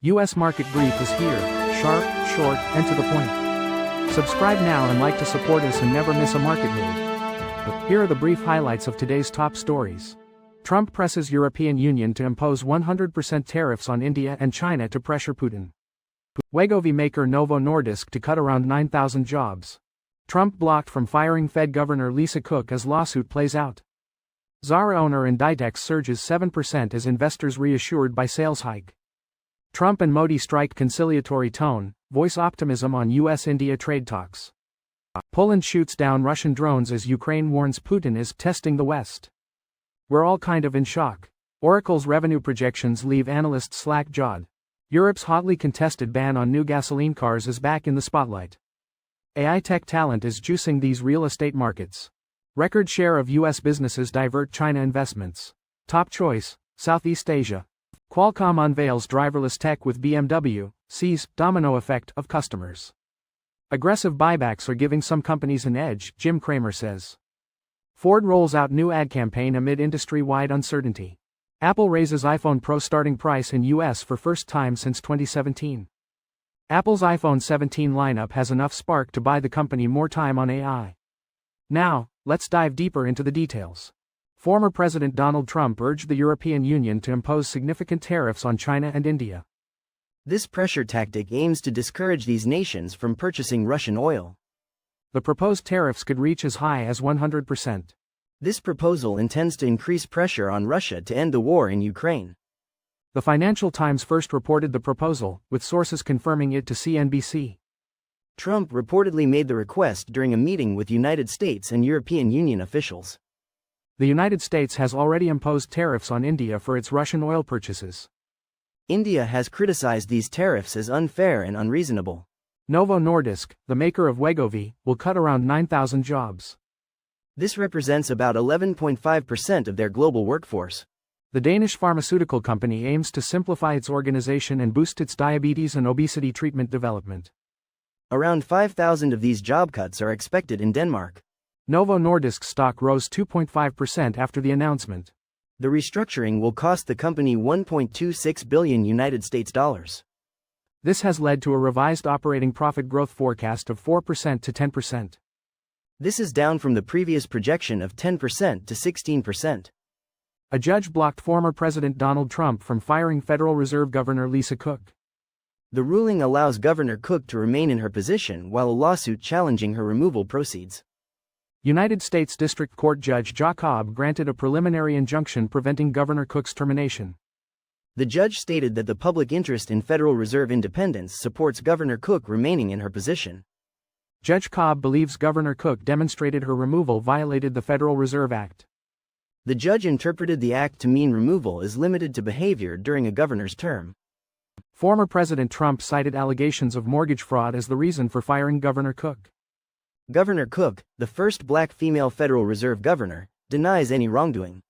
U.S. market brief is here, sharp, short, and to the point. Subscribe now and like to support us and never miss a market move. Here are the brief highlights of today's top stories. Trump presses European Union to impose 100% tariffs on India and China to pressure Putin. Wegovy-maker Novo Nordisk to cut around 9,000 jobs. Trump blocked from firing Fed Governor Lisa Cook as lawsuit plays out. Zara owner Inditex surges 7% as investors reassured by sales hike. Trump and Modi strike conciliatory tone, voice optimism on U.S. India trade talks. Poland shoots down Russian drones as Ukraine warns Putin is testing the West. We're all kind of in shock. Oracle's revenue projections leave analysts slack-jawed. Europe's hotly contested ban on new gasoline cars is back in the spotlight. AI tech talent is juicing these real estate markets. Record share of U.S. businesses divert China investments. Top choice, Southeast Asia. Qualcomm unveils driverless tech with BMW, sees domino effect of customers. Aggressive buybacks are giving some companies an edge, Jim Cramer says. Ford rolls out new ad campaign amid industry-wide uncertainty. Apple raises iPhone Pro starting price in U.S. for first time since 2017. Apple's iPhone 17 lineup has enough spark to buy the company more time on AI. Now, let's dive deeper into the details. Former President Donald Trump urged the European Union to impose significant tariffs on China and India. This pressure tactic aims to discourage these nations from purchasing Russian oil. The proposed tariffs could reach as high as 100%. This proposal intends to increase pressure on Russia to end the war in Ukraine. The Financial Times first reported the proposal, with sources confirming it to CNBC. Trump reportedly made the request during a meeting with United States and European Union officials. The United States has already imposed tariffs on India for its Russian oil purchases. India has criticized these tariffs as unfair and unreasonable. Novo Nordisk, the maker of Wegovy, will cut around 9,000 jobs. This represents about 11.5% of their global workforce. The Danish pharmaceutical company aims to simplify its organization and boost its diabetes and obesity treatment development. Around 5,000 of these job cuts are expected in Denmark. Novo Nordisk stock rose 2.5% after the announcement. The restructuring will cost the company $1.26 billion United States dollars. This has led to a revised operating profit growth forecast of 4% to 10%. This is down from the previous projection of 10% to 16%. A judge blocked former President Donald Trump from firing Federal Reserve Governor Lisa Cook. The ruling allows Governor Cook to remain in her position while a lawsuit challenging her removal proceeds. United States District Court Judge Cobb granted a preliminary injunction preventing Governor Cook's termination. The judge stated that the public interest in Federal Reserve independence supports Governor Cook remaining in her position. Judge Cobb believes Governor Cook demonstrated her removal violated the Federal Reserve Act. The judge interpreted the act to mean removal is limited to behavior during a governor's term. Former President Trump cited allegations of mortgage fraud as the reason for firing Governor Cook. Governor Cook, the first black female Federal Reserve governor, denies any wrongdoing.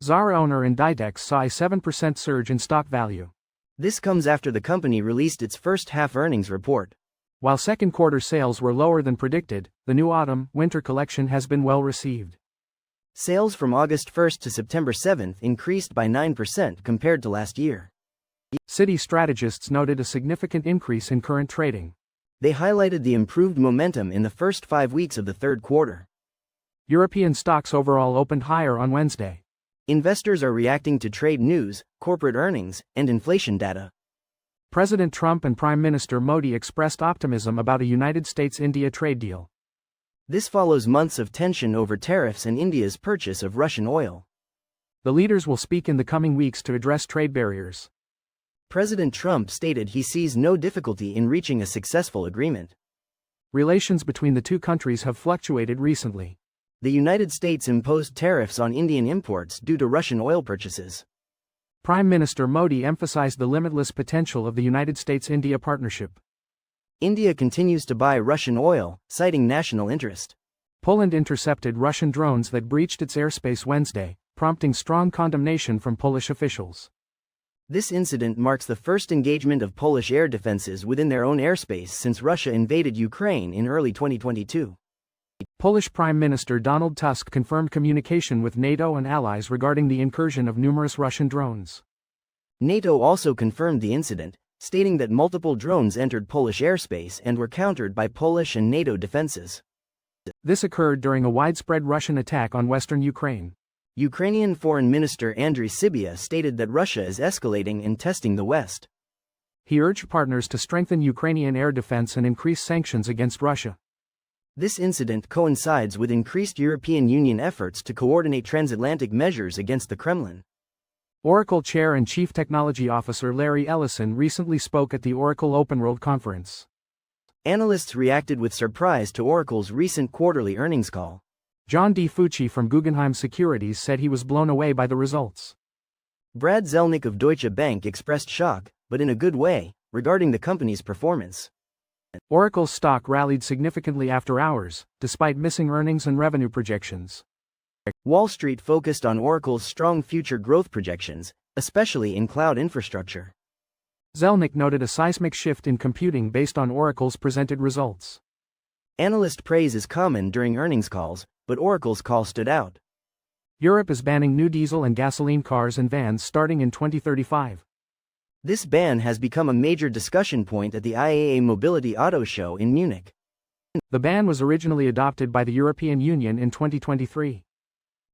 Zara owner Inditex saw a 7% surge in stock value. This comes after the company released its first-half earnings report. While second quarter sales were lower than predicted, the new autumn-winter collection has been well received. Sales from August 1 to September 7 increased by 9% compared to last year. Citi strategists noted a significant increase in current trading. They highlighted the improved momentum in the first 5 weeks of the third quarter. European stocks overall opened higher on Wednesday. Investors are reacting to trade news, corporate earnings, and inflation data. President Trump and Prime Minister Modi expressed optimism about a United States-India trade deal. This follows months of tension over tariffs and India's purchase of Russian oil. The leaders will speak in the coming weeks to address trade barriers. President Trump stated he sees no difficulty in reaching a successful agreement. Relations between the two countries have fluctuated recently. The United States imposed tariffs on Indian imports due to Russian oil purchases. Prime Minister Modi emphasized the limitless potential of the United States-India partnership. India continues to buy Russian oil, citing national interest. Poland intercepted Russian drones that breached its airspace Wednesday, prompting strong condemnation from Polish officials. This incident marks the first engagement of Polish air defenses within their own airspace since Russia invaded Ukraine in early 2022. Polish Prime Minister Donald Tusk confirmed communication with NATO and allies regarding the incursion of numerous Russian drones. NATO also confirmed the incident, stating that multiple drones entered Polish airspace and were countered by Polish and NATO defenses. This occurred during a widespread Russian attack on western Ukraine. Ukrainian Foreign Minister Andriy Sybiha stated that Russia is escalating and testing the West. He urged partners to strengthen Ukrainian air defense and increase sanctions against Russia. This incident coincides with increased European Union efforts to coordinate transatlantic measures against the Kremlin. Oracle Chair and Chief Technology Officer Larry Ellison recently spoke at the Oracle OpenWorld conference. Analysts reacted with surprise to Oracle's recent quarterly earnings call. John D. Fucci from Guggenheim Securities said he was blown away by the results. Brad Zelnick of Deutsche Bank expressed shock, but in a good way, regarding the company's performance. Oracle's stock rallied significantly after hours, despite missing earnings and revenue projections. Wall Street focused on Oracle's strong future growth projections, especially in cloud infrastructure. Zelnick noted a seismic shift in computing based on Oracle's presented results. Analyst praise is common during earnings calls, but Oracle's call stood out. Europe is banning new diesel and gasoline cars and vans starting in 2035. This ban has become a major discussion point at the IAA Mobility Auto Show in Munich. The ban was originally adopted by the European Union in 2023.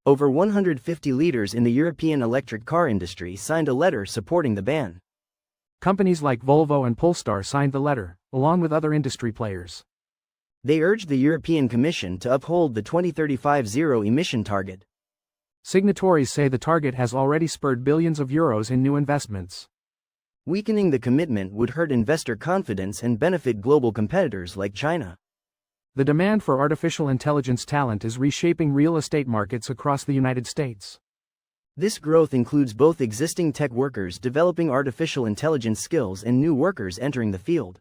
Over 150 leaders in the European electric car industry signed a letter supporting the ban. Companies like Volvo and Polestar signed the letter, along with other industry players. They urged the European Commission to uphold the 2035 zero-emission target. Signatories say the target has already spurred billions of euros in new investments. Weakening the commitment would hurt investor confidence and benefit global competitors like China. The demand for artificial intelligence talent is reshaping real estate markets across the United States. This growth includes both existing tech workers developing artificial intelligence skills and new workers entering the field.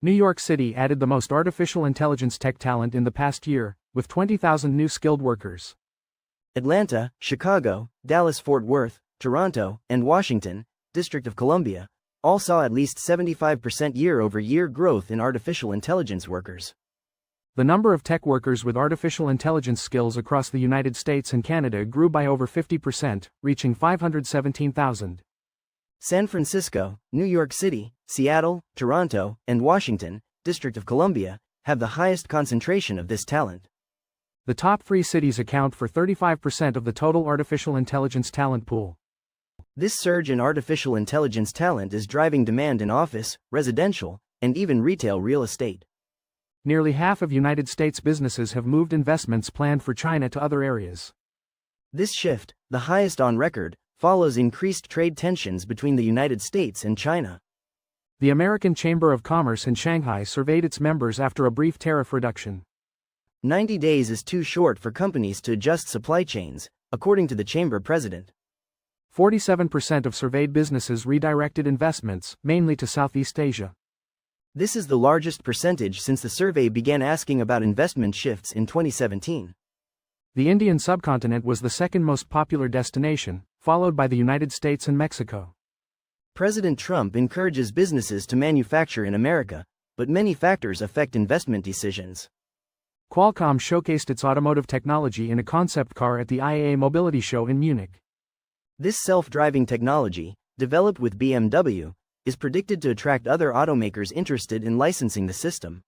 New York City added the most artificial intelligence tech talent in the past year, with 20,000 new skilled workers. Atlanta, Chicago, Dallas-Fort Worth, Toronto, and Washington, District of Columbia, all saw at least 75% year-over-year growth in artificial intelligence workers. The number of tech workers with artificial intelligence skills across the United States and Canada grew by over 50%, reaching 517,000. San Francisco, New York City, Seattle, Toronto, and Washington, District of Columbia, have the highest concentration of this talent. The top 3 cities account for 35% of the total artificial intelligence talent pool. This surge in artificial intelligence talent is driving demand in office, residential, and even retail real estate. Nearly half of United States businesses have moved investments planned for China to other areas. This shift, the highest on record, follows increased trade tensions between the United States and China. The American Chamber of Commerce in Shanghai surveyed its members after a brief tariff reduction. 90 days is too short for companies to adjust supply chains, according to the chamber president. 47% of surveyed businesses redirected investments, mainly to Southeast Asia. This is the largest percentage since the survey began asking about investment shifts in 2017. The Indian subcontinent was the second most popular destination, followed by the United States and Mexico. President Trump encourages businesses to manufacture in America, but many factors affect investment decisions. Qualcomm showcased its automotive technology in a concept car at the IAA Mobility Show in Munich. This self-driving technology, developed with BMW, is predicted to attract other automakers interested in licensing the system.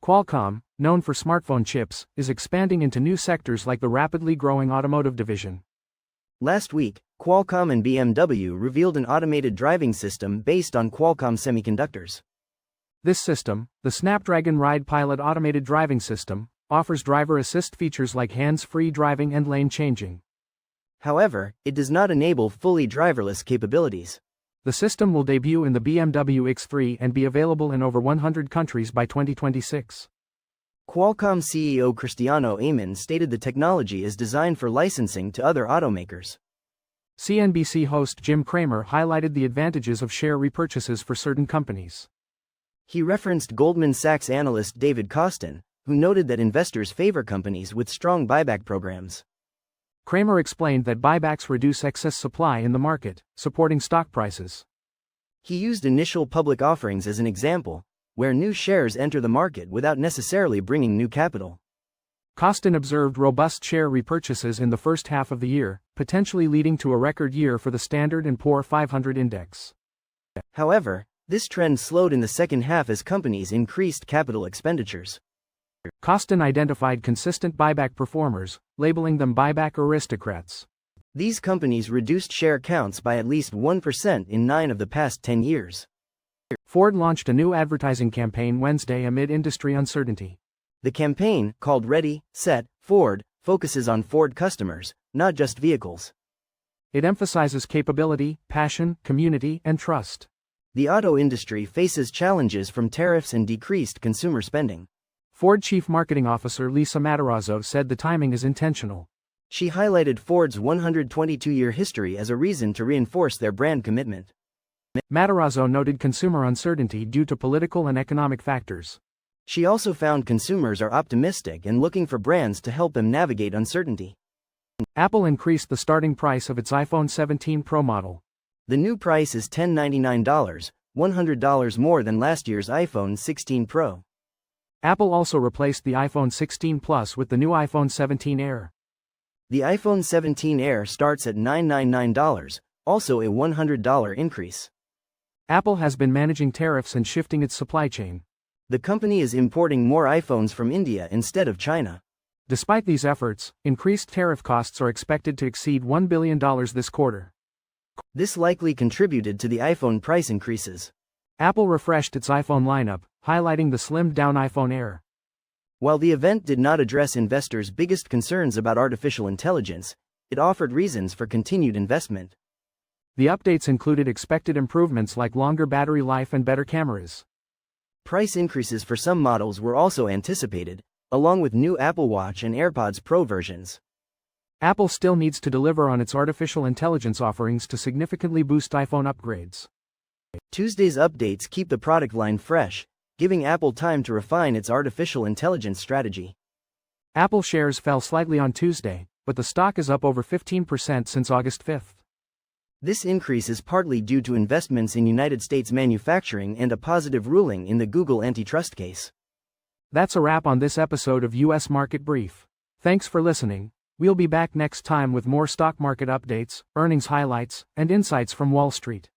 Qualcomm, known for smartphone chips, is expanding into new sectors like the rapidly growing automotive division. Last week, Qualcomm and BMW revealed an automated driving system based on Qualcomm semiconductors. This system, the Snapdragon Ride Pilot automated driving system, offers driver assist features like hands-free driving and lane changing. However, it does not enable fully driverless capabilities. The system will debut in the BMW X3 and be available in over 100 countries by 2026. Qualcomm CEO Cristiano Amon stated the technology is designed for licensing to other automakers. CNBC host Jim Cramer highlighted the advantages of share repurchases for certain companies. He referenced Goldman Sachs analyst David Kostin, who noted that investors favor companies with strong buyback programs. Cramer explained that buybacks reduce excess supply in the market, supporting stock prices. He used initial public offerings as an example, where new shares enter the market without necessarily bringing new capital. Kostin observed robust share repurchases in the first half of the year, potentially leading to a record year for the Standard & Poor 500 index. However, This trend slowed in the second half as companies increased capital expenditures. Costin identified consistent buyback performers, labeling them buyback aristocrats. These companies reduced share counts by at least 1% in 9 of the past 10 years. Ford launched a new advertising campaign Wednesday amid industry uncertainty. The campaign, called Ready, Set, Ford, focuses on Ford customers, not just vehicles. It emphasizes capability, passion, community, and trust. The auto industry faces challenges from tariffs and decreased consumer spending. Ford Chief Marketing Officer Lisa Matarazzo said the timing is intentional. She highlighted Ford's 122-year history as a reason to reinforce their brand commitment. Matarazzo noted consumer uncertainty due to political and economic factors. She also found consumers are optimistic and looking for brands to help them navigate uncertainty. Apple increased the starting price of its iPhone 17 Pro model. The new price is $1,099, $100 more than last year's iPhone 16 Pro. Apple also replaced the iPhone 16 Plus with the new iPhone 17 Air. The iPhone 17 Air starts at $999, also a $100 increase. Apple has been managing tariffs and shifting its supply chain. The company is importing more iPhones from India instead of China. Despite these efforts, increased tariff costs are expected to exceed $1 billion this quarter. This likely contributed to the iPhone price increases. Apple refreshed its iPhone lineup, highlighting the slimmed-down iPhone Air. While the event did not address investors' biggest concerns about artificial intelligence, it offered reasons for continued investment. The updates included expected improvements like longer battery life and better cameras. Price increases for some models were also anticipated, along with new Apple Watch and AirPods Pro versions. Apple still needs to deliver on its artificial intelligence offerings to significantly boost iPhone upgrades. Tuesday's updates keep the product line fresh, giving Apple time to refine its artificial intelligence strategy. Apple shares fell slightly on Tuesday, but the stock is up over 15% since August 5. This increase is partly due to investments in United States manufacturing and a positive ruling in the Google antitrust case. That's a wrap on this episode of U.S. Market Brief. Thanks for listening. We'll be back next time with more stock market updates, earnings highlights, and insights from Wall Street.